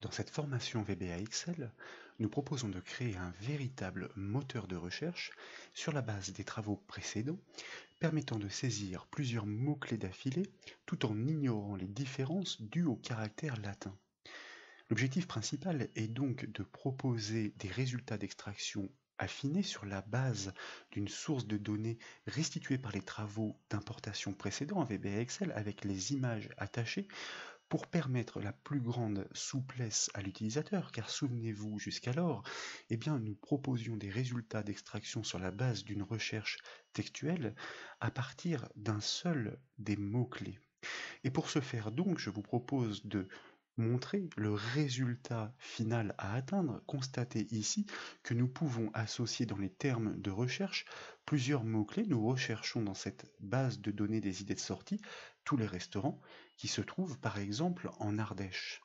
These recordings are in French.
Dans cette formation VBA Excel, nous proposons de créer un véritable moteur de recherche sur la base des travaux précédents, permettant de saisir plusieurs mots-clés d'affilée tout en ignorant les différences dues au caractère latin. L'objectif principal est donc de proposer des résultats d'extraction affinés sur la base d'une source de données restituée par les travaux d'importation précédents en VBA Excel avec les images attachées pour permettre la plus grande souplesse à l'utilisateur, car souvenez-vous, jusqu'alors, nous proposions des résultats d'extraction sur la base d'une recherche textuelle à partir d'un seul des mots-clés. Et pour ce faire donc, je vous propose de montrer le résultat final à atteindre. Constatez ici que nous pouvons associer dans les termes de recherche plusieurs mots-clés. Nous recherchons dans cette base de données des idées de sortie tous les restaurants qui se trouvent par exemple en Ardèche.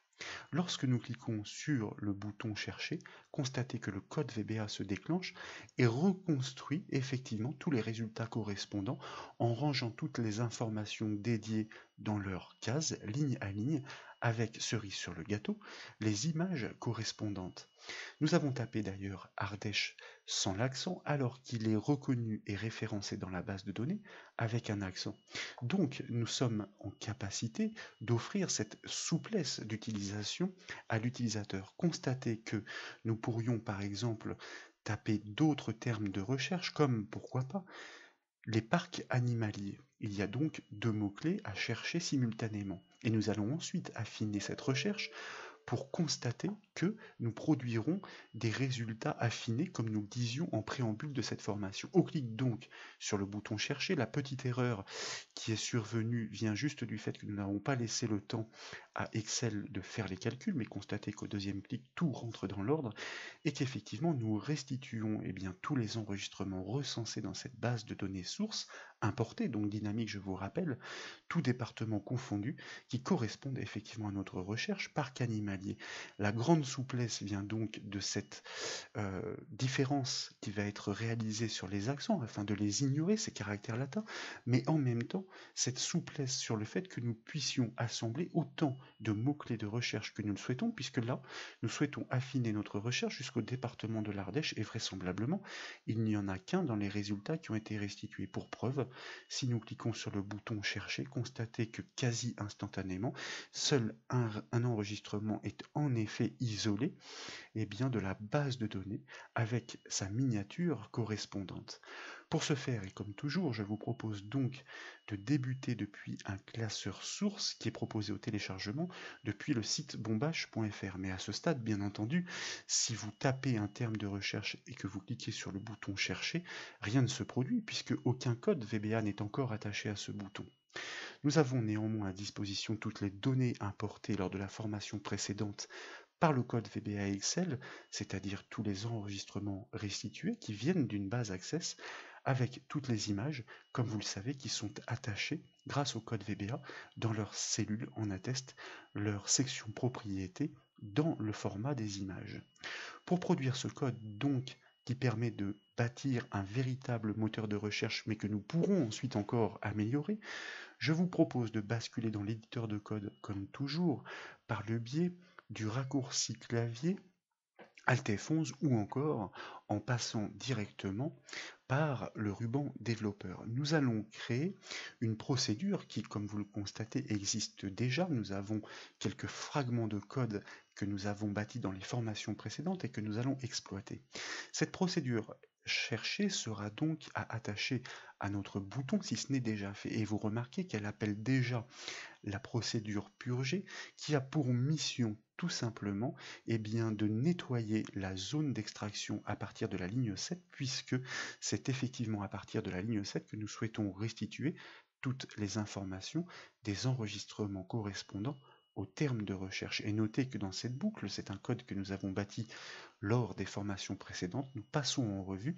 Lorsque nous cliquons sur le bouton chercher, constatez que le code VBA se déclenche et reconstruit effectivement tous les résultats correspondants en rangeant toutes les informations dédiées dans leur case, ligne à ligne, avec cerise sur le gâteau, les images correspondantes. Nous avons tapé d'ailleurs Ardèche sans l'accent alors qu'il est reconnu et référencé dans la base de données avec un accent. Donc nous sommes en capacité d'offrir cette souplesse d'utilisation à l'utilisateur. Constatez que nous pourrions par exemple taper d'autres termes de recherche comme, pourquoi pas, les parcs animaliers. Il y a donc deux mots-clés à chercher simultanément. Et nous allons ensuite affiner cette recherche pour constater que nous produirons des résultats affinés comme nous le disions en préambule de cette formation. On clique donc sur le bouton chercher. La petite erreur qui est survenue vient juste du fait que nous n'avons pas laissé le temps à Excel de faire les calculs, mais constatez qu'au deuxième clic, tout rentre dans l'ordre et qu'effectivement nous restituons tous les enregistrements recensés dans cette base de données source, importée, donc dynamique je vous rappelle, tout département confondu, qui correspondent effectivement à notre recherche parc animalier. La grande souplesse vient donc de cette différence qui va être réalisée sur les accents afin de les ignorer, ces caractères latins, mais en même temps cette souplesse sur le fait que nous puissions assembler autant de mots-clés de recherche que nous le souhaitons, puisque là, nous souhaitons affiner notre recherche jusqu'au département de l'Ardèche et vraisemblablement, il n'y en a qu'un dans les résultats qui ont été restitués. Pour preuve, si nous cliquons sur le bouton chercher, constatez que quasi instantanément, seul un enregistrement est en effet isolé de la base de données avec sa miniature correspondante. Pour ce faire, et comme toujours, je vous propose donc de débuter depuis un classeur source qui est proposé au téléchargement depuis le site bombache.fr. Mais à ce stade, bien entendu, si vous tapez un terme de recherche et que vous cliquez sur le bouton chercher, rien ne se produit puisque aucun code VBA n'est encore attaché à ce bouton. Nous avons néanmoins à disposition toutes les données importées lors de la formation précédente par le code VBA Excel, c'est-à-dire tous les enregistrements restitués qui viennent d'une base Access avec toutes les images, comme vous le savez, qui sont attachées grâce au code VBA dans leur cellule, en atteste leur section propriété dans le format des images. Pour produire ce code donc qui permet de bâtir un véritable moteur de recherche mais que nous pourrons ensuite encore améliorer, je vous propose de basculer dans l'éditeur de code comme toujours par le biais du raccourci clavier Alt F11 ou encore en passant directement par le ruban développeur. Nous allons créer une procédure qui, comme vous le constatez, existe déjà. Nous avons quelques fragments de code que nous avons bâtis dans les formations précédentes et que nous allons exploiter. Cette procédure chercher sera donc à attacher à notre bouton si ce n'est déjà fait. Et vous remarquez qu'elle appelle déjà la procédure purger qui a pour mission tout simplement de nettoyer la zone d'extraction à partir de la ligne 7 puisque c'est effectivement à partir de la ligne 7 que nous souhaitons restituer toutes les informations des enregistrements correspondant au terme de recherche. Et notez que dans cette boucle, c'est un code que nous avons bâti lors des formations précédentes, nous passons en revue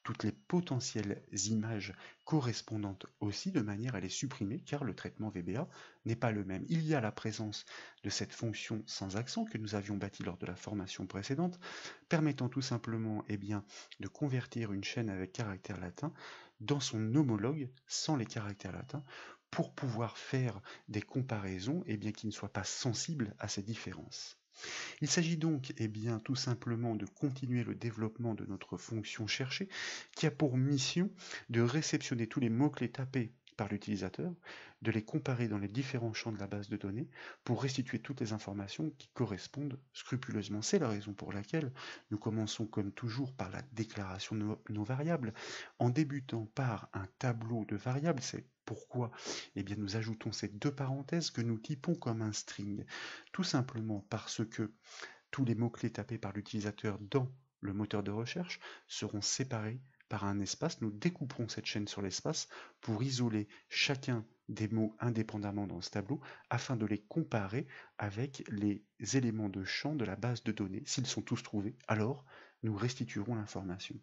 toutes les potentielles images correspondantes aussi de manière à les supprimer car le traitement VBA n'est pas le même. Il y a la présence de cette fonction sans accent que nous avions bâtie lors de la formation précédente, permettant tout simplement de convertir une chaîne avec caractère latin dans son homologue sans les caractères latins pour pouvoir faire des comparaisons qui ne soient pas sensibles à ces différences. Il s'agit donc tout simplement de continuer le développement de notre fonction cherchée qui a pour mission de réceptionner tous les mots-clés tapés par l'utilisateur, de les comparer dans les différents champs de la base de données pour restituer toutes les informations qui correspondent scrupuleusement. C'est la raison pour laquelle nous commençons comme toujours par la déclaration de nos variables en débutant par un tableau de variables. C'est pourquoi nous ajoutons ces deux parenthèses que nous typons comme un string. Tout simplement parce que tous les mots-clés tapés par l'utilisateur dans le moteur de recherche seront séparés par un espace. Nous découperons cette chaîne sur l'espace pour isoler chacun des mots indépendamment dans ce tableau afin de les comparer avec les éléments de champ de la base de données. S'ils sont tous trouvés, alors nous restituerons l'information.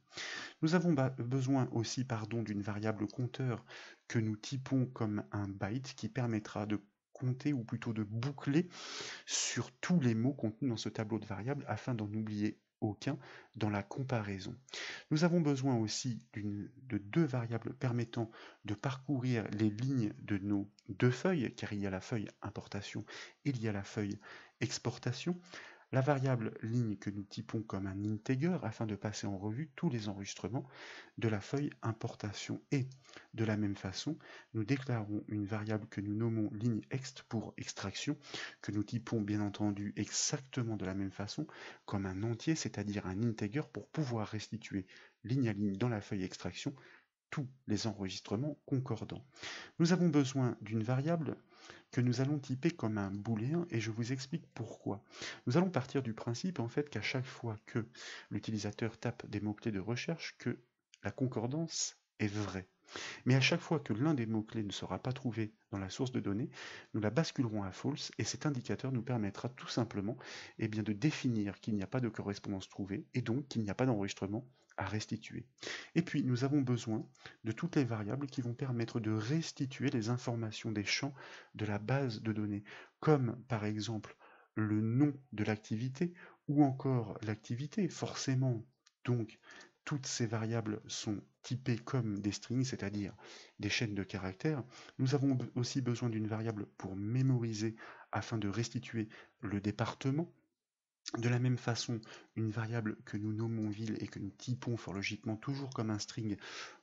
Nous avons besoin aussi d'une variable compteur que nous typons comme un byte qui permettra de compter ou plutôt de boucler sur tous les mots contenus dans ce tableau de variables afin d'en oublier aucun dans la comparaison. Nous avons besoin aussi de deux variables permettant de parcourir les lignes de nos deux feuilles, car il y a la feuille importation et il y a la feuille exportation. La variable ligne que nous typons comme un integer afin de passer en revue tous les enregistrements de la feuille importation. Et de la même façon, nous déclarons une variable que nous nommons ligne ext pour extraction, que nous typons bien entendu exactement de la même façon comme un entier, c'est-à-dire un integer pour pouvoir restituer ligne à ligne dans la feuille extraction tous les enregistrements concordants. Nous avons besoin d'une variable que nous allons typer comme un booléen et je vous explique pourquoi. Nous allons partir du principe en fait qu'à chaque fois que l'utilisateur tape des mots-clés de recherche, que la concordance est vraie. Mais à chaque fois que l'un des mots-clés ne sera pas trouvé dans la source de données, nous la basculerons à false et cet indicateur nous permettra tout simplement de définir qu'il n'y a pas de correspondance trouvée et donc qu'il n'y a pas d'enregistrement à restituer. Et puis nous avons besoin de toutes les variables qui vont permettre de restituer les informations des champs de la base de données, comme par exemple le nom de l'activité ou encore l'activité. Forcément, donc, toutes ces variables sont typées comme des strings, c'est-à-dire des chaînes de caractères. Nous avons aussi besoin d'une variable pour mémoriser afin de restituer le département. De la même façon, une variable que nous nommons ville et que nous typons fort logiquement toujours comme un string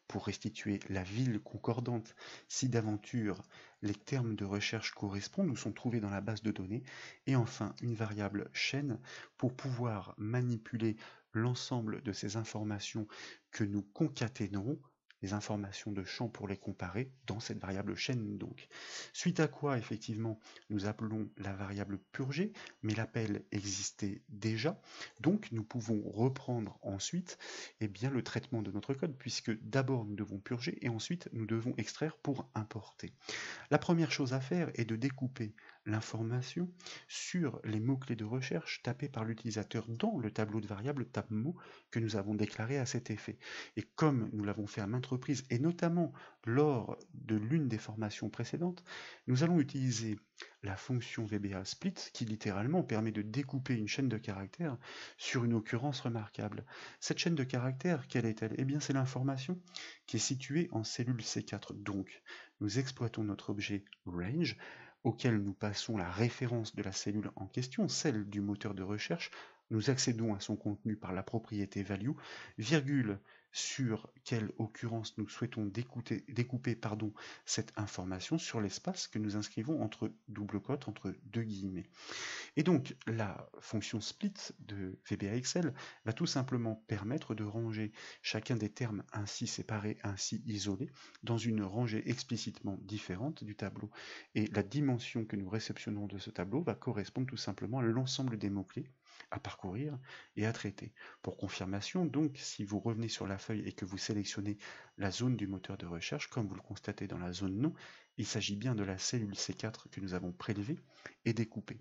pour restituer la ville concordante si d'aventure les termes de recherche correspondent ou sont trouvés dans la base de données. Et enfin, une variable chaîne pour pouvoir manipuler l'ensemble de ces informations que nous concaténerons, les informations de champ pour les comparer dans cette variable chaîne donc. Suite à quoi, effectivement, nous appelons la variable purger, mais l'appel existait déjà, donc nous pouvons reprendre ensuite le traitement de notre code, puisque d'abord nous devons purger et ensuite nous devons extraire pour importer. La première chose à faire est de découper l'information sur les mots-clés de recherche tapés par l'utilisateur dans le tableau de variables tab-mots que nous avons déclaré à cet effet. Et comme nous l'avons fait à maintes reprises, et notamment lors de l'une des formations précédentes, nous allons utiliser la fonction VBA split qui littéralement permet de découper une chaîne de caractères sur une occurrence remarquable. Cette chaîne de caractères, quelle est-elle? Eh bien, c'est l'information qui est située en cellule C4. Donc, nous exploitons notre objet range, auquel nous passons la référence de la cellule en question, celle du moteur de recherche. Nous accédons à son contenu par la propriété value, virgule sur quelle occurrence nous souhaitons découper cette information sur l'espace que nous inscrivons entre double cotes, entre deux guillemets. Et donc, la fonction split de VBA-Excel va tout simplement permettre de ranger chacun des termes ainsi séparés, ainsi isolés, dans une rangée explicitement différente du tableau. Et la dimension que nous réceptionnons de ce tableau va correspondre tout simplement à l'ensemble des mots-clés à parcourir et à traiter. Pour confirmation, donc, si vous revenez sur la feuille et que vous sélectionnez la zone du moteur de recherche, comme vous le constatez dans la zone nom, il s'agit bien de la cellule C4 que nous avons prélevée et découpée.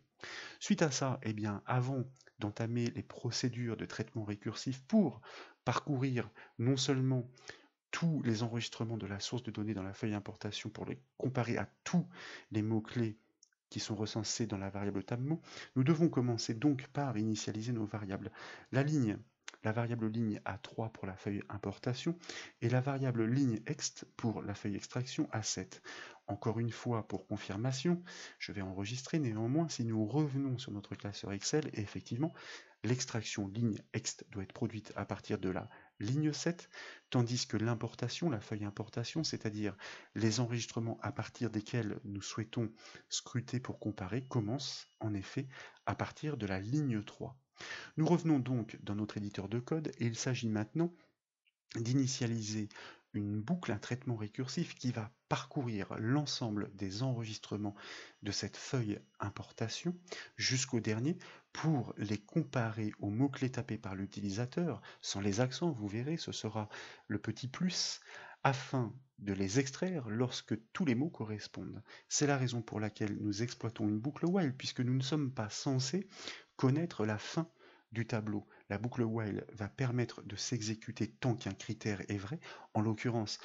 Suite à ça, avant d'entamer les procédures de traitement récursif pour parcourir non seulement tous les enregistrements de la source de données dans la feuille importation pour les comparer à tous les mots-clés qui sont recensés dans la variable tabMot, nous devons commencer donc par initialiser nos variables. La la variable ligne A3 pour la feuille importation et la variable ligne ext pour la feuille extraction A7. Encore une fois, pour confirmation, je vais enregistrer néanmoins si nous revenons sur notre classeur Excel, et effectivement, l'extraction ligne ext doit être produite à partir de la ligne 7, tandis que l'importation, la feuille importation, c'est-à-dire les enregistrements à partir desquels nous souhaitons scruter pour comparer, commence en effet à partir de la ligne 3. Nous revenons donc dans notre éditeur de code et il s'agit maintenant d'initialiser une boucle, un traitement récursif qui va parcourir l'ensemble des enregistrements de cette feuille importation jusqu'au dernier pour les comparer aux mots-clés tapés par l'utilisateur, sans les accents, vous verrez, ce sera le petit plus, afin de les extraire lorsque tous les mots correspondent. C'est la raison pour laquelle nous exploitons une boucle while, puisque nous ne sommes pas censés connaître la fin du tableau. La boucle while va permettre de s'exécuter tant qu'un critère est vrai, en l'occurrence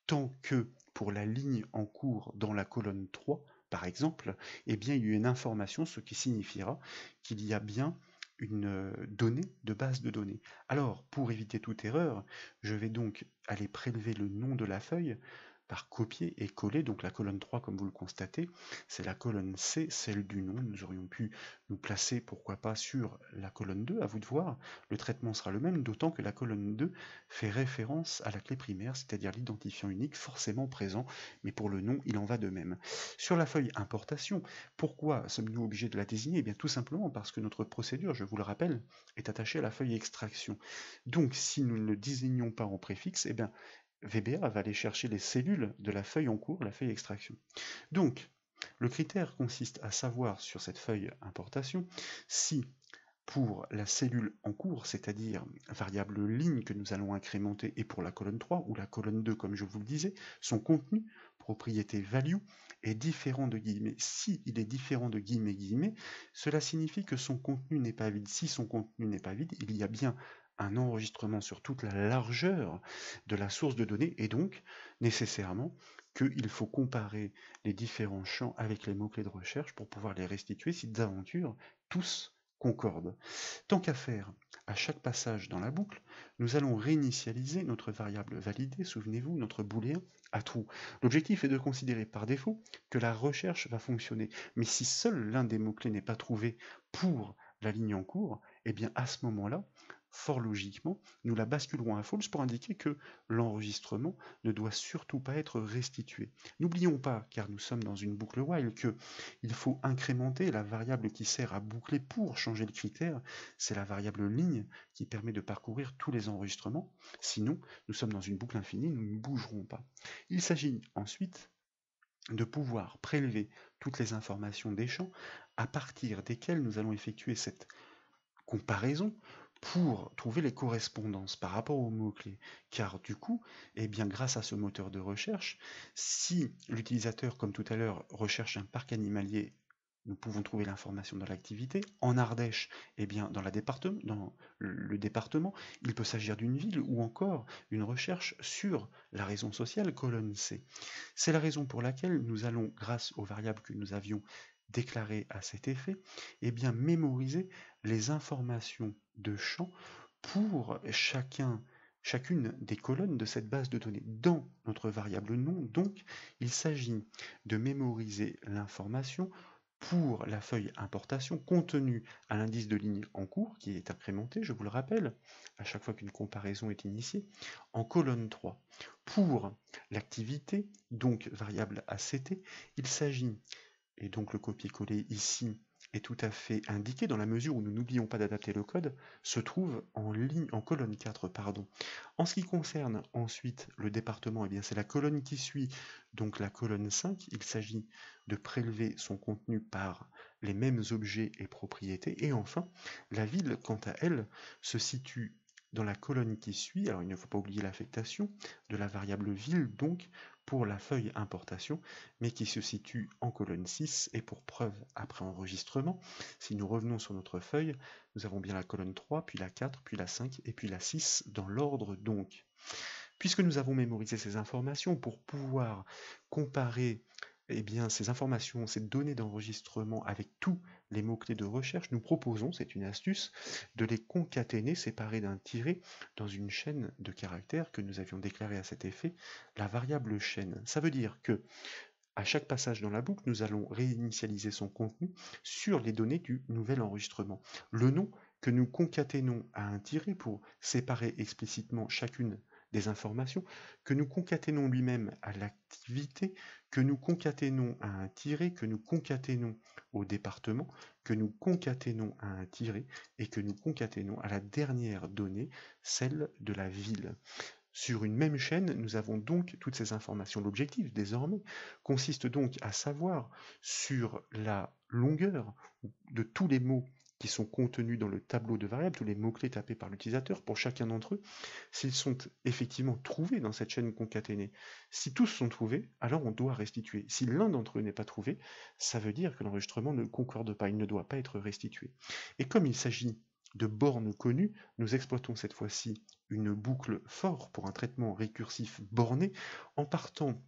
tant que pour la ligne en cours dans la colonne 3, par exemple, eh bien, il y a une information, ce qui signifiera qu'il y a bien une donnée de base de données. Alors, pour éviter toute erreur, je vais donc aller prélever le nom de la feuille par copier et coller, donc la colonne 3 comme vous le constatez, c'est la colonne C, celle du nom, nous aurions pu nous placer pourquoi pas sur la colonne 2, à vous de voir, le traitement sera le même, d'autant que la colonne 2 fait référence à la clé primaire, c'est-à-dire l'identifiant unique forcément présent, mais pour le nom il en va de même. Sur la feuille importation, pourquoi sommes-nous obligés de la désigner? Eh bien tout simplement parce que notre procédure, je vous le rappelle, est attachée à la feuille extraction. Donc si nous ne le désignons pas en préfixe, eh bien VBA va aller chercher les cellules de la feuille en cours, la feuille extraction. Donc, le critère consiste à savoir sur cette feuille importation si pour la cellule en cours, c'est-à-dire variable ligne que nous allons incrémenter, et pour la colonne 3 ou la colonne 2, comme je vous le disais, son contenu, propriété value, est différent de guillemets. Si il est différent de guillemets, cela signifie que son contenu n'est pas vide. Si son contenu n'est pas vide, il y a bien un enregistrement sur toute la largeur de la source de données, et donc nécessairement qu'il faut comparer les différents champs avec les mots-clés de recherche pour pouvoir les restituer si d'aventure tous concordent. Tant qu'à faire, à chaque passage dans la boucle, nous allons réinitialiser notre variable validée, souvenez-vous, notre booléen à true. L'objectif est de considérer par défaut que la recherche va fonctionner, mais si seul l'un des mots-clés n'est pas trouvé pour la ligne en cours, eh bien à ce moment-là, fort logiquement, nous la basculerons à false pour indiquer que l'enregistrement ne doit surtout pas être restitué. N'oublions pas, car nous sommes dans une boucle while, que il faut incrémenter la variable qui sert à boucler pour changer le critère, c'est la variable ligne qui permet de parcourir tous les enregistrements, sinon nous sommes dans une boucle infinie, nous ne bougerons pas. Il s'agit ensuite de pouvoir prélever toutes les informations des champs à partir desquels nous allons effectuer cette comparaison pour trouver les correspondances par rapport aux mots-clés. Car du coup, eh bien, grâce à ce moteur de recherche, si l'utilisateur, comme tout à l'heure, recherche un parc animalier, nous pouvons trouver l'information dans l'activité. En Ardèche, eh bien, dans le département, il peut s'agir d'une ville ou encore une recherche sur la raison sociale, colonne C. C'est la raison pour laquelle nous allons, grâce aux variables que nous avions déclarées à cet effet, eh bien, mémoriser les informations de champ pour chacune des colonnes de cette base de données. Dans notre variable nom, donc, il s'agit de mémoriser l'information pour la feuille importation contenue à l'indice de ligne en cours, qui est incrémenté, je vous le rappelle, à chaque fois qu'une comparaison est initiée, en colonne 3. Pour l'activité, donc variable ACT, il s'agit, et donc le copier-coller ici est tout à fait indiqué dans la mesure où nous n'oublions pas d'adapter le code, se trouve en colonne 4. En ce qui concerne ensuite le département, eh bien c'est la colonne qui suit, donc la colonne 5. Il s'agit de prélever son contenu par les mêmes objets et propriétés. Et enfin, la ville, quant à elle, se situe dans la colonne qui suit. Alors il ne faut pas oublier l'affectation de la variable ville, donc pour la feuille importation, mais qui se situe en colonne 6, et pour preuve après enregistrement, si nous revenons sur notre feuille, nous avons bien la colonne 3, puis la 4, puis la 5, et puis la 6 dans l'ordre donc. Puisque nous avons mémorisé ces informations pour pouvoir comparer eh bien, ces informations, ces données d'enregistrement avec tous les mots-clés de recherche, nous proposons, c'est une astuce, de les concaténer séparés d'un tiret dans une chaîne de caractères que nous avions déclarée à cet effet, la variable chaîne. Ça veut dire que à chaque passage dans la boucle, nous allons réinitialiser son contenu sur les données du nouvel enregistrement. Le nom que nous concaténons à un tiret pour séparer explicitement chacune des informations, que nous concaténons lui-même à l'activité, que nous concaténons à un tiret, que nous concaténons au département, que nous concaténons à un tiret et que nous concaténons à la dernière donnée, celle de la ville. Sur une même chaîne, nous avons donc toutes ces informations. L'objectif, désormais, consiste donc à savoir sur la longueur de tous les mots qui sont contenus dans le tableau de variables, tous les mots-clés tapés par l'utilisateur, pour chacun d'entre eux, s'ils sont effectivement trouvés dans cette chaîne concaténée. Si tous sont trouvés, alors on doit restituer. Si l'un d'entre eux n'est pas trouvé, ça veut dire que l'enregistrement ne concorde pas, il ne doit pas être restitué. Et comme il s'agit de bornes connues, nous exploitons cette fois-ci une boucle for pour un traitement récursif borné en partant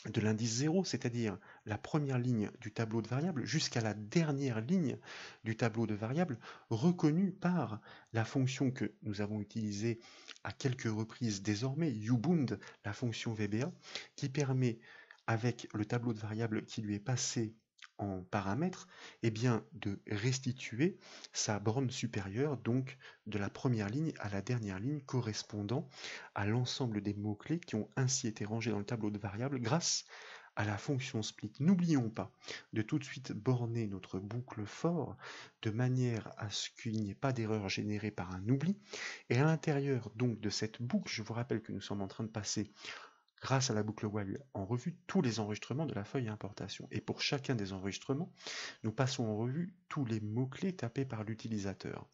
de l'indice 0, c'est-à-dire la première ligne du tableau de variables, jusqu'à la dernière ligne du tableau de variables, reconnue par la fonction que nous avons utilisée à quelques reprises désormais, ubound, la fonction VBA, qui permet, avec le tableau de variables qui lui est passé en paramètres, eh bien, de restituer sa borne supérieure, donc de la première ligne à la dernière ligne, correspondant à l'ensemble des mots-clés qui ont ainsi été rangés dans le tableau de variables grâce à la fonction split. N'oublions pas de tout de suite borner notre boucle for de manière à ce qu'il n'y ait pas d'erreur générée par un oubli. Et à l'intérieur donc de cette boucle, je vous rappelle que nous sommes en train de passer, grâce à la boucle while, en revue tous les enregistrements de la feuille importation. Et pour chacun des enregistrements, nous passons en revue tous les mots-clés tapés par l'utilisateur.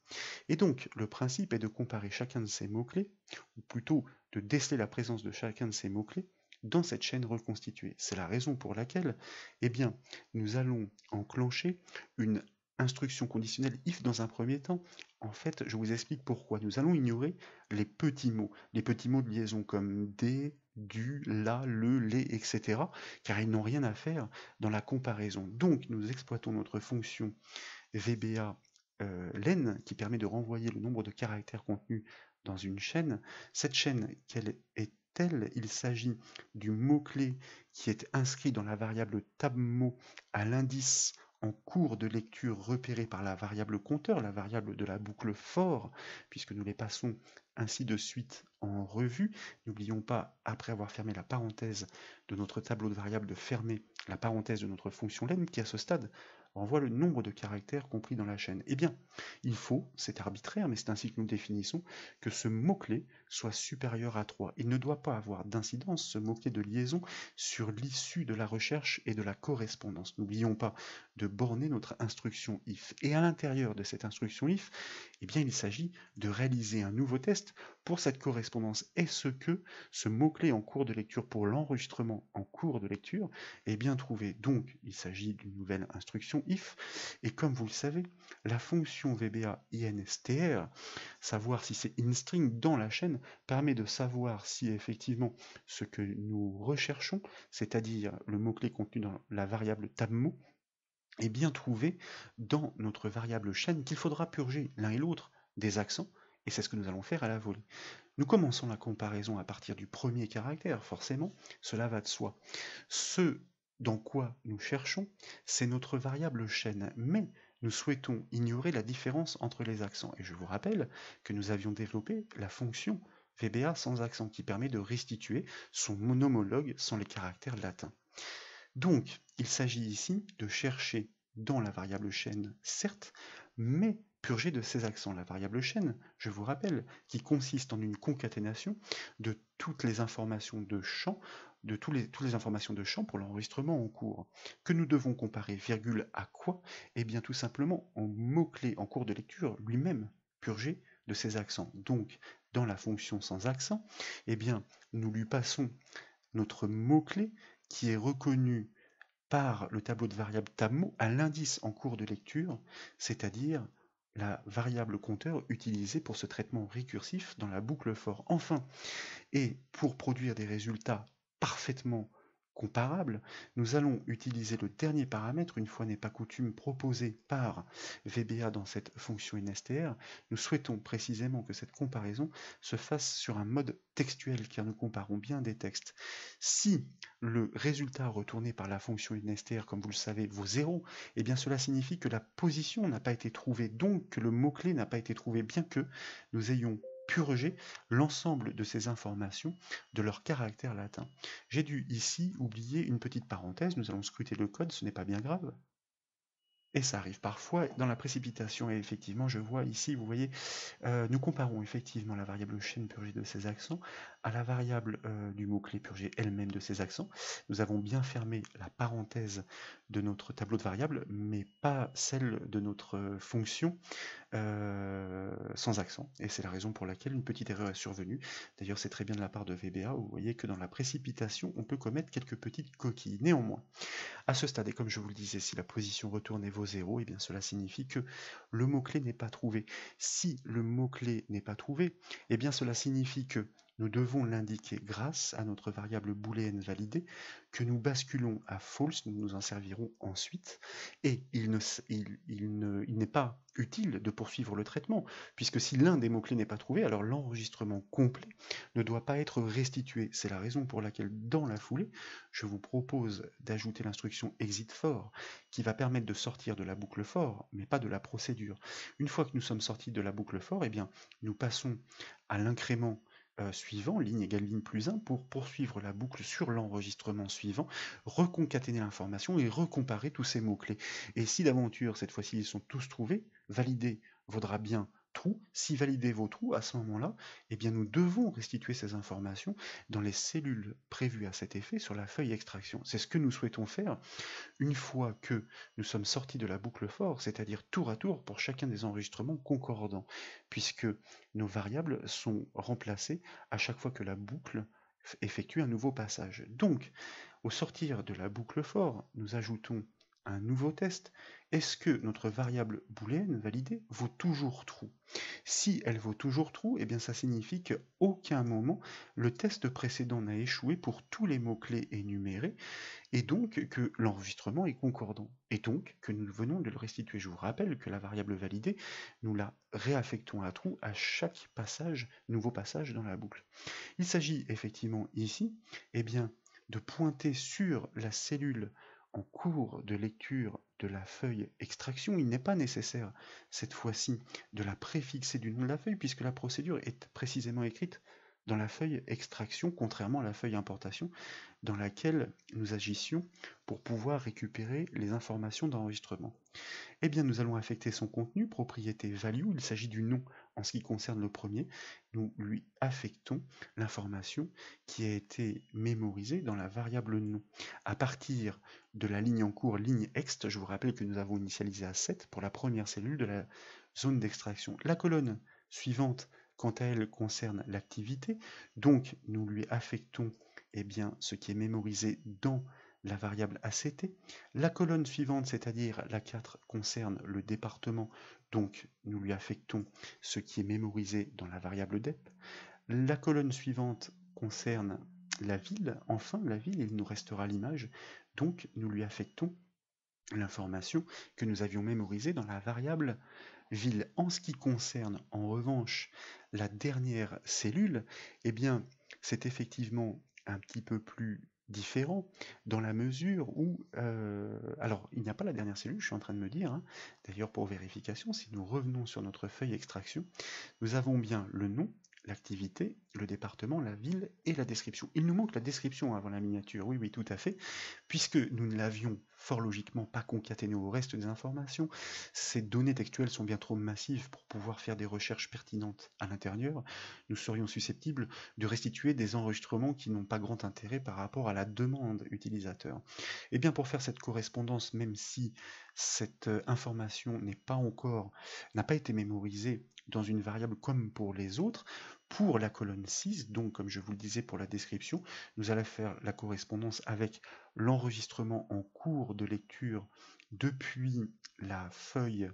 Et donc, le principe est de comparer chacun de ces mots-clés, ou plutôt de déceler la présence de chacun de ces mots-clés dans cette chaîne reconstituée. C'est la raison pour laquelle, eh bien, nous allons enclencher une instruction conditionnelle if dans un premier temps. En fait, je vous explique pourquoi. Nous allons ignorer les petits mots de liaison comme des, du, la, le, les, etc., car ils n'ont rien à faire dans la comparaison. Donc, nous exploitons notre fonction VBA len qui permet de renvoyer le nombre de caractères contenus dans une chaîne. Cette chaîne, quelle est-elle? Il s'agit du mot-clé qui est inscrit dans la variable tabMot à l'indice en cours de lecture repéré par la variable compteur, la variable de la boucle for, puisque nous les passons ainsi de suite en revue. N'oublions pas, après avoir fermé la parenthèse de notre tableau de variables, de fermer la parenthèse de notre fonction len qui, à ce stade, renvoie le nombre de caractères compris dans la chaîne. Eh bien, il faut, c'est arbitraire, mais c'est ainsi que nous le définissons, que ce mot-clé soit supérieur à 3. Il ne doit pas avoir d'incidence, ce mot-clé de liaison, sur l'issue de la recherche et de la correspondance. N'oublions pas de borner notre instruction if. Et à l'intérieur de cette instruction if, eh bien, il s'agit de réaliser un nouveau test pour cette correspondance. Est-ce que ce mot-clé en cours de lecture pour l'enregistrement en cours de lecture est bien trouvé? Donc, il s'agit d'une nouvelle instruction if, et comme vous le savez, la fonction VBA instr, savoir si c'est instring dans la chaîne, permet de savoir si effectivement ce que nous recherchons, c'est-à-dire le mot-clé contenu dans la variable tabMot, est bien trouvé dans notre variable chaîne qu'il faudra purger l'un et l'autre des accents, et c'est ce que nous allons faire à la volée. Nous commençons la comparaison à partir du premier caractère, forcément, cela va de soi. Ce dans quoi nous cherchons, c'est notre variable chaîne, mais nous souhaitons ignorer la différence entre les accents. Et je vous rappelle que nous avions développé la fonction VBA sans accent qui permet de restituer son monomologue sans les caractères latins. Donc, il s'agit ici de chercher dans la variable chaîne, certes, mais purger de ces accents. La variable chaîne, je vous rappelle, qui consiste en une concaténation de toutes les informations de champ, de toutes les informations de champ pour l'enregistrement en cours, que nous devons comparer, virgule, à quoi? Eh bien, tout simplement en mot-clé en cours de lecture lui-même, purgé de ces accents. Donc, dans la fonction sans accent, eh bien, nous lui passons notre mot-clé qui est reconnu par le tableau de variables tabMot à l'indice en cours de lecture, c'est-à-dire la variable compteur utilisée pour ce traitement récursif dans la boucle for. Enfin, et pour produire des résultats parfaitement comparable, nous allons utiliser le dernier paramètre, une fois n'est pas coutume, proposé par VBA dans cette fonction InSTR. Nous souhaitons précisément que cette comparaison se fasse sur un mode textuel, car nous comparons bien des textes. Si le résultat retourné par la fonction InSTR, comme vous le savez, vaut 0, eh bien cela signifie que la position n'a pas été trouvée, donc que le mot-clé n'a pas été trouvé, bien que nous ayons purgé l'ensemble de ces informations de leur caractère latin. J'ai dû ici oublier une petite parenthèse, nous allons scruter le code, ce n'est pas bien grave. Et ça arrive parfois dans la précipitation, et effectivement je vois ici, vous voyez, nous comparons effectivement la variable chaîne purgée de ses accents à la variable du mot-clé purgé elle-même de ses accents. Nous avons bien fermé la parenthèse de notre tableau de variables, mais pas celle de notre fonction sans accent, et c'est la raison pour laquelle une petite erreur est survenue. D'ailleurs, c'est très bien de la part de VBA, vous voyez que dans la précipitation, on peut commettre quelques petites coquilles. Néanmoins, à ce stade, et comme je vous le disais, si la position retournée vaut 0, eh bien cela signifie que le mot-clé n'est pas trouvé. Si le mot-clé n'est pas trouvé, eh bien cela signifie que nous devons l'indiquer grâce à notre variable booléenne validée, que nous basculons à false, nous nous en servirons ensuite, et il n'est pas utile de poursuivre le traitement, puisque si l'un des mots-clés n'est pas trouvé, alors l'enregistrement complet ne doit pas être restitué. C'est la raison pour laquelle, dans la foulée, je vous propose d'ajouter l'instruction exit for, qui va permettre de sortir de la boucle for, mais pas de la procédure. Une fois que nous sommes sortis de la boucle for, eh bien, nous passons à l'incrément suivant, ligne égale ligne plus 1, pour poursuivre la boucle sur l'enregistrement suivant, reconcaténer l'information et recomparer tous ces mots-clés. Et si d'aventure, cette fois-ci, ils sont tous trouvés, valider vaudra bien true. Si valider vaut true, à ce moment-là, eh bien, nous devons restituer ces informations dans les cellules prévues à cet effet sur la feuille extraction. C'est ce que nous souhaitons faire une fois que nous sommes sortis de la boucle for, c'est-à-dire tour à tour pour chacun des enregistrements concordants, puisque nos variables sont remplacées à chaque fois que la boucle effectue un nouveau passage. Donc, au sortir de la boucle for, nous ajoutons un nouveau test. Est-ce que notre variable booléenne validée vaut toujours true? Si elle vaut toujours true, eh bien ça signifie qu'à aucun moment le test précédent n'a échoué pour tous les mots-clés énumérés, et donc que l'enregistrement est concordant, et donc que nous venons de le restituer. Je vous rappelle que la variable validée, nous la réaffectons à true à chaque passage, nouveau passage dans la boucle. Il s'agit effectivement ici, eh bien, de pointer sur la cellule en cours de lecture de la feuille extraction. Il n'est pas nécessaire, cette fois-ci, de la préfixer du nom de la feuille, puisque la procédure est précisément écrite dans la feuille extraction, contrairement à la feuille importation, dans laquelle nous agissions pour pouvoir récupérer les informations d'enregistrement. Eh bien, nous allons affecter son contenu, propriété value, il s'agit du nom en ce qui concerne le premier. Nous lui affectons l'information qui a été mémorisée dans la variable nom. À partir de la ligne en cours, ligne ext, je vous rappelle que nous avons initialisé à 7 pour la première cellule de la zone d'extraction. La colonne suivante, quant à elle, concerne l'activité, donc nous lui affectons eh bien, ce qui est mémorisé dans la variable ACT. La colonne suivante, c'est-à-dire la 4, concerne le département, donc nous lui affectons ce qui est mémorisé dans la variable dep. La colonne suivante concerne la ville, enfin la ville, il nous restera l'image, donc nous lui affectons l'information que nous avions mémorisée dans la variable ville. En ce qui concerne en revanche la dernière cellule, eh bien c'est effectivement un petit peu plus différent dans la mesure où, alors il n'y a pas la dernière cellule, je suis en train de me dire, hein. D'ailleurs pour vérification, si nous revenons sur notre feuille extraction, nous avons bien le nom, l'activité, le département, la ville et la description. Il nous manque la description avant la miniature, oui, oui, tout à fait, puisque nous ne l'avions fort logiquement pas concaténé au reste des informations. Ces données textuelles sont bien trop massives pour pouvoir faire des recherches pertinentes à l'intérieur. Nous serions susceptibles de restituer des enregistrements qui n'ont pas grand intérêt par rapport à la demande utilisateur. Et bien pour faire cette correspondance, même si cette information n'a pas été mémorisée dans une variable comme pour les autres, pour la colonne 6, donc comme je vous le disais pour la description, nous allons faire la correspondance avec l'enregistrement en cours de lecture depuis la feuille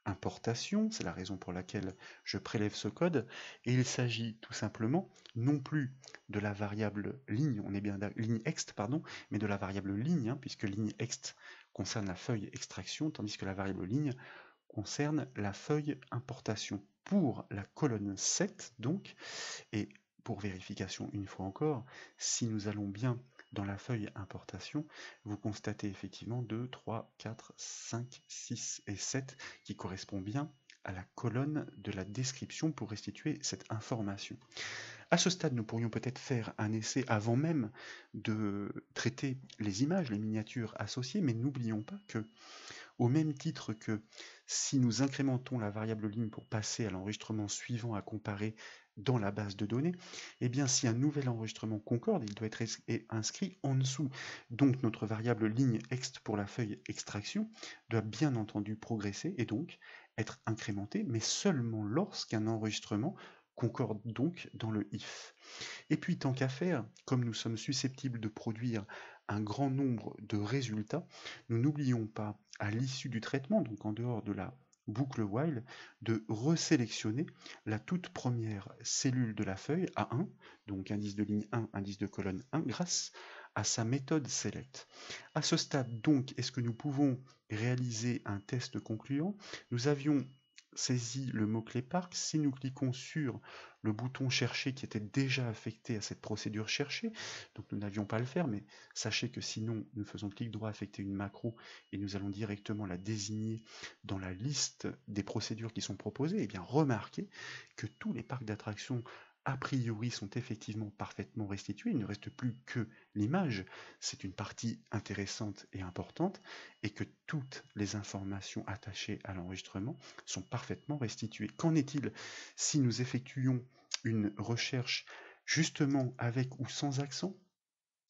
importation, c'est la raison pour laquelle je prélève ce code, et il s'agit tout simplement non plus de la variable ligne, on est bien ligne ext, pardon, mais de la variable ligne, puisque ligne ext concerne la feuille extraction, tandis que la variable ligne concerne la feuille importation. Pour la colonne 7, donc, et pour vérification une fois encore, si nous allons bien dans la feuille importation, vous constatez effectivement 2, 3, 4, 5, 6 et 7 qui correspond bien à la colonne de la description pour restituer cette information. À ce stade, nous pourrions peut-être faire un essai avant même de traiter les images, les miniatures associées, mais n'oublions pas que, au même titre que si nous incrémentons la variable ligne pour passer à l'enregistrement suivant à comparer dans la base de données, eh bien si un nouvel enregistrement concorde, il doit être inscrit en dessous. Donc notre variable ligne ext pour la feuille extraction doit bien entendu progresser et donc être incrémentée, mais seulement lorsqu'un enregistrement concorde donc dans le if. Et puis tant qu'à faire, comme nous sommes susceptibles de produire un grand nombre de résultats, nous n'oublions pas, à l'issue du traitement, donc en dehors de la boucle while, de resélectionner la toute première cellule de la feuille A1, donc indice de ligne 1, indice de colonne 1, grâce à sa méthode select. À ce stade donc, est-ce que nous pouvons réaliser un test concluant? Nous avions saisi le mot-clé parc. Si nous cliquons sur le bouton chercher qui était déjà affecté à cette procédure chercher, donc nous n'avions pas à le faire, mais sachez que sinon nous faisons clic droit affecter une macro et nous allons directement la désigner dans la liste des procédures qui sont proposées, et bien remarquez que tous les parcs d'attractions a priori sont effectivement parfaitement restitués, il ne reste plus que l'image, c'est une partie intéressante et importante, et que toutes les informations attachées à l'enregistrement sont parfaitement restituées. Qu'en est-il si nous effectuions une recherche justement avec ou sans accent?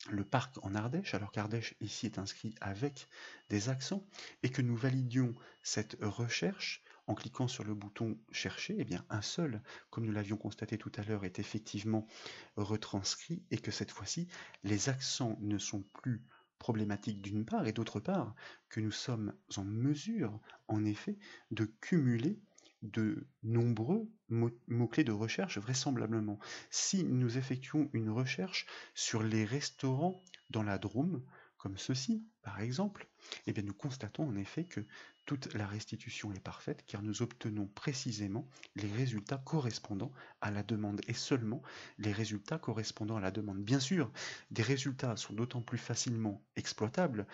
Le parc en Ardèche, alors qu'Ardèche ici est inscrit avec des accents, et que nous validions cette recherche en cliquant sur le bouton chercher, eh bien un seul, comme nous l'avions constaté tout à l'heure, est effectivement retranscrit, et que cette fois-ci, les accents ne sont plus problématiques d'une part, et d'autre part, que nous sommes en mesure, en effet, de cumuler de nombreux mots-clés de recherche vraisemblablement. Si nous effectuons une recherche sur les restaurants dans la Drôme, comme ceci par exemple, eh bien nous constatons en effet que toute la restitution est parfaite car nous obtenons précisément les résultats correspondant à la demande et seulement les résultats correspondant à la demande. Bien sûr, des résultats sont d'autant plus facilement exploitables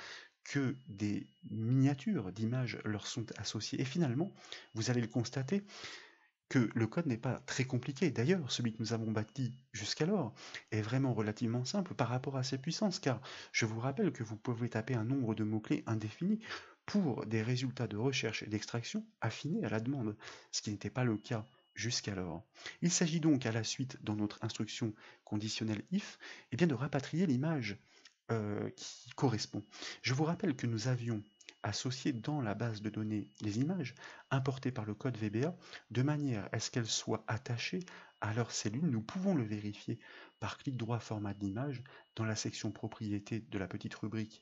que des miniatures d'images leur sont associées. Et finalement, vous allez le constater, que le code n'est pas très compliqué. D'ailleurs, celui que nous avons bâti jusqu'alors est vraiment relativement simple par rapport à ses puissances, car je vous rappelle que vous pouvez taper un nombre de mots-clés indéfini pour des résultats de recherche et d'extraction affinés à la demande, ce qui n'était pas le cas jusqu'alors. Il s'agit donc à la suite, dans notre instruction conditionnelle if, eh bien de rapatrier l'image qui correspond. Je vous rappelle que nous avions associé dans la base de données les images importées par le code VBA de manière à ce qu'elles soient attachées à leur cellule. Nous pouvons le vérifier par clic droit format d'image dans la section propriétés de la petite rubrique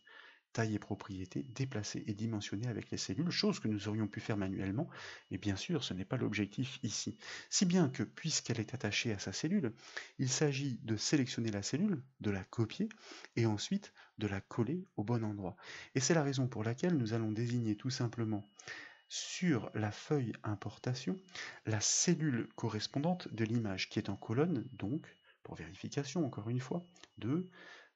taille et propriété, déplacer et dimensionner avec les cellules, chose que nous aurions pu faire manuellement, et bien sûr ce n'est pas l'objectif ici. Si bien que, puisqu'elle est attachée à sa cellule, il s'agit de sélectionner la cellule, de la copier, et ensuite de la coller au bon endroit. Et c'est la raison pour laquelle nous allons désigner tout simplement sur la feuille importation la cellule correspondante de l'image qui est en colonne, donc, pour vérification encore une fois, 2,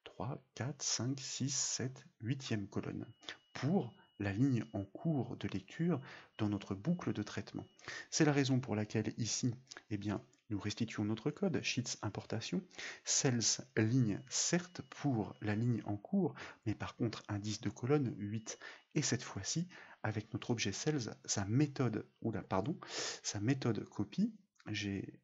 3, 4, 5, 6, 7, 8e colonne, pour la ligne en cours de lecture dans notre boucle de traitement. C'est la raison pour laquelle ici, eh bien, nous restituons notre code, sheets importation, cells ligne certes pour la ligne en cours, mais par contre indice de colonne 8. Et cette fois-ci, avec notre objet cells, sa méthode copie, j'ai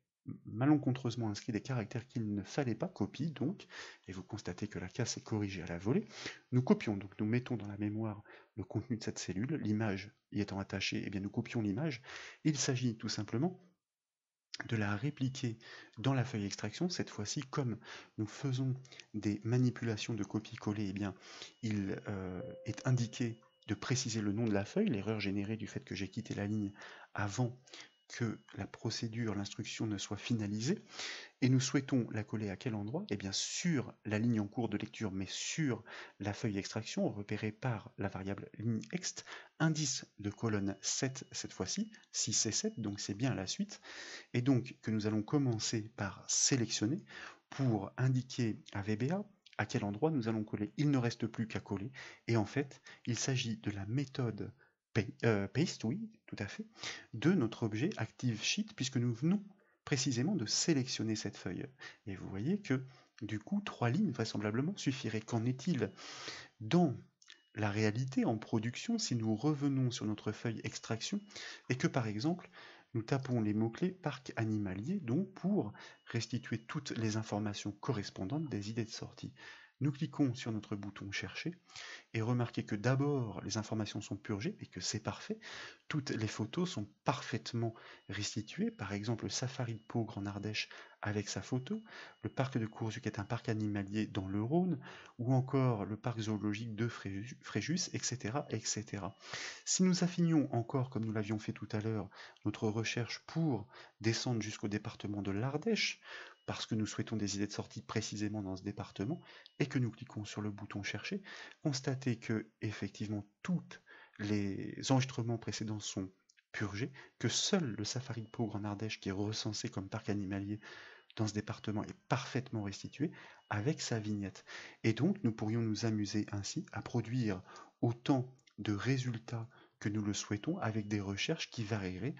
malencontreusement inscrit des caractères qu'il ne fallait pas, copie donc, et vous constatez que la casse est corrigée à la volée. Nous copions, donc nous mettons dans la mémoire le contenu de cette cellule, l'image y étant attachée, eh bien nous copions l'image. Il s'agit tout simplement de la répliquer dans la feuille extraction. Cette fois-ci, comme nous faisons des manipulations de copier-coller, eh bien il est indiqué de préciser le nom de la feuille, l'erreur générée du fait que j'ai quitté la ligne avant que la procédure, l'instruction ne soit finalisée, et nous souhaitons la coller à quel endroit? Eh bien sur la ligne en cours de lecture, mais sur la feuille d'extraction, repérée par la variable ligne ext, indice de colonne 7 cette fois-ci, 6 et 7, donc c'est bien la suite, et donc que nous allons commencer par sélectionner pour indiquer à VBA à quel endroit nous allons coller. Il ne reste plus qu'à coller, et en fait, il s'agit de la méthode paste, oui, tout à fait, de notre objet ActiveSheet, puisque nous venons précisément de sélectionner cette feuille. Et vous voyez que, du coup, 3 lignes vraisemblablement suffiraient. Qu'en est-il dans la réalité en production si nous revenons sur notre feuille extraction et que, par exemple, nous tapons les mots-clés parc animalier, donc pour restituer toutes les informations correspondantes des idées de sortie. Nous cliquons sur notre bouton chercher et remarquez que d'abord les informations sont purgées et que c'est parfait. Toutes les photos sont parfaitement restituées, par exemple le safari de Pau Grande Ardèche avec sa photo, le parc de Courzuc est un parc animalier dans le Rhône, ou encore le parc zoologique de Fréjus, etc., etc. Si nous affinions encore, comme nous l'avions fait tout à l'heure, notre recherche pour descendre jusqu'au département de l'Ardèche, parce que nous souhaitons des idées de sortie précisément dans ce département, et que nous cliquons sur le bouton chercher, constatez que effectivement tous les enregistrements précédents sont purgés, que seul le safari de Pau Grande Ardèche, qui est recensé comme parc animalier dans ce département, est parfaitement restitué avec sa vignette. Et donc nous pourrions nous amuser ainsi à produire autant de résultats que nous le souhaitons avec des recherches qui varieraient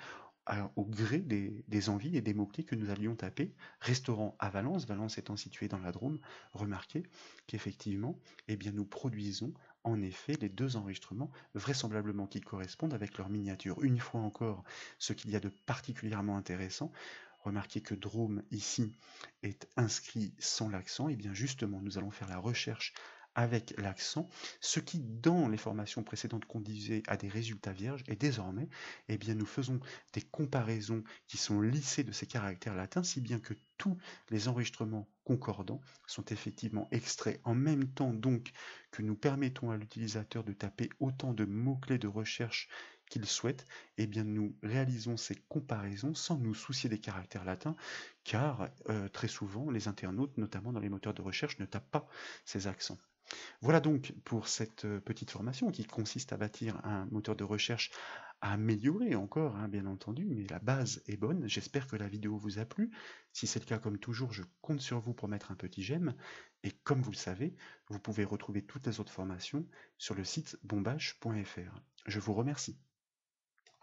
au gré des envies et des mots-clés que nous allions taper. Restaurant à Valence, Valence étant situé dans la Drôme, remarquez qu'effectivement, eh bien, nous produisons en effet les deux enregistrements vraisemblablement qui correspondent avec leur miniature. Une fois encore, ce qu'il y a de particulièrement intéressant, remarquez que Drôme ici est inscrit sans l'accent, et bien justement nous allons faire la recherche avec l'accent, ce qui dans les formations précédentes conduisait à des résultats vierges, et désormais eh bien, nous faisons des comparaisons qui sont lissées de ces caractères latins, si bien que tous les enregistrements concordants sont effectivement extraits en même temps donc que nous permettons à l'utilisateur de taper autant de mots-clés de recherche qu'il souhaite, eh bien nous réalisons ces comparaisons sans nous soucier des caractères latins, car très souvent les internautes, notamment dans les moteurs de recherche, ne tapent pas ces accents. Voilà donc pour cette petite formation qui consiste à bâtir un moteur de recherche à améliorer encore, hein, bien entendu, mais la base est bonne. J'espère que la vidéo vous a plu. Si c'est le cas, comme toujours, je compte sur vous pour mettre un petit j'aime. Et comme vous le savez, vous pouvez retrouver toutes les autres formations sur le site bombache.fr. Je vous remercie.